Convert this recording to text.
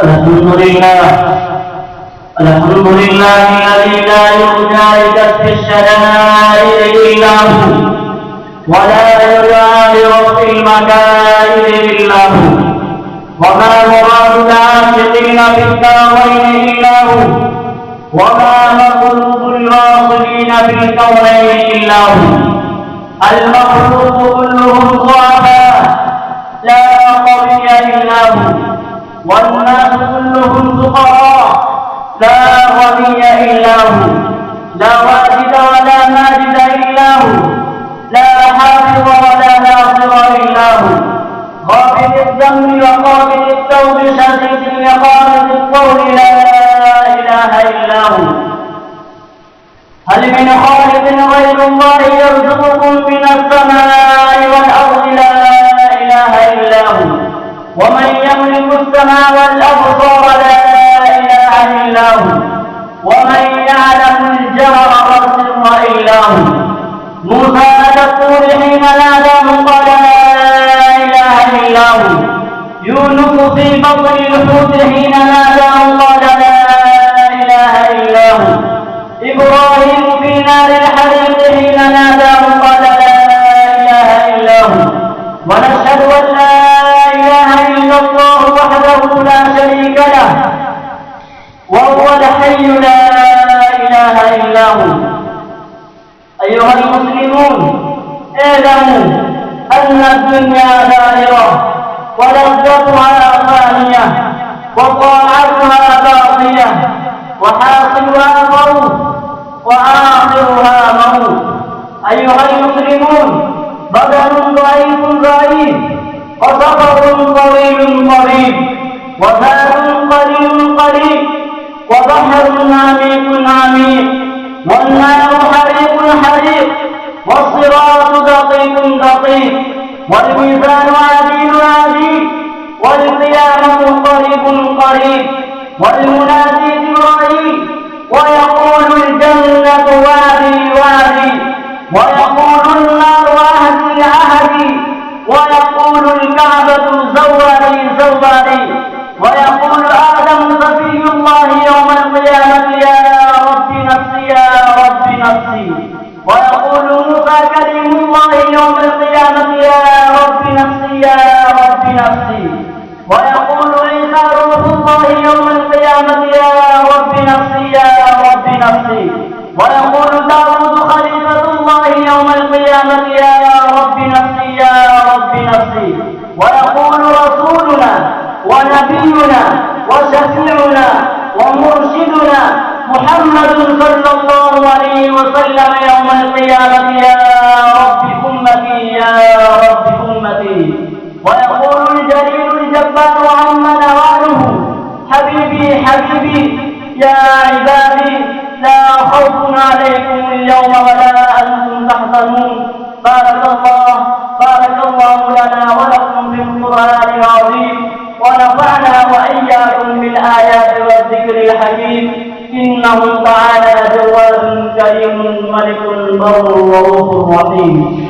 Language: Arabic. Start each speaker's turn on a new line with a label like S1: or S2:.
S1: الحمد لله الذي لا يرجى لكسب الشدائد إلا هو، ولا يرجى لرفع المكائد إلا هو، وما مراد العاشقين في الدارين إلا هو، وما مطلوب الواصلين في الكونين إلا هو. المخلوق كلهم ضعفاء لا قوي إلا هو، والناس كلهم فقراء لا غني إلا هو، لا واجد ولا ماجد إلا هو، لا حافظ ولا ناصر إلا هو، غافل الذنب وقابل التوب شديد العقاب القول لا إله إلا هو. هل من خالق غير الله يرزقكم من السماء والأرض؟ لا إله إلا هو. ومن يملك السماء والأبصار؟ لا إله إلا هو. ومن يعلم الجهر والسر إلا هو. موسى على الطور حين ناداه قال لا إله إلا هو. يونس في بطن الحوت حين ناداه قال لا إله إلا هو. إبراهيم في نار الحريق حين ناداه قال لا إله إلا هو. ونشهد أن لا إله إلا الله وحده لا شريك له، وهو الحي لا إله إلا هو. أيها المسلمون، اعلموا أن الدنيا دائرة ولذتها فانية وطاعتها باقية، وحاصلها موت وآخرها موت. أيها المسلمون، بدن ضعيف ضعيف، وسفر طويل طويل، وزاد قليل قليل، وبحر عميق عميق، والنار حريق حريق، والصراط دقيق دقيق، والميزان عديل عديل، والقيامة قريب قريب، والمنادي جبرائيل ويقول الجنة وادي وادي، ويقول النار أهدي أهدي، ويقول الكعبة زوري زوري، ويقول آدم صفي الله يوم القيامة يا رب نفسي يا رب نفسي، ويقول موسى كلم الله يوم القيامة يا رب نفسي يا رب نفسي، ويقول عيسى روح الله يوم القيامة يا رب نفسي يا رب نفسي، ويقول داود خليفة الله يوم القيامة يا رب نفسي يا رب نفسي، ويقول رسولنا ونبينا وشفيعنا ومرشدنا محمد صلى الله عليه وسلم يوم القيامة يا رب أمتي يا رب أمتي، ويقول الجليل الجبار عم نواله حبيبي حبيبي يا عبادي لا خوف عليكم اليوم ولا أنتم تحزنون. بارك الله لنا ولكم في القرآن العظيم، ونفعنا وإياكم بالآيات والذكر الحكيم، إنه تعالى جواد كريم ملك بر رؤوف رحيم.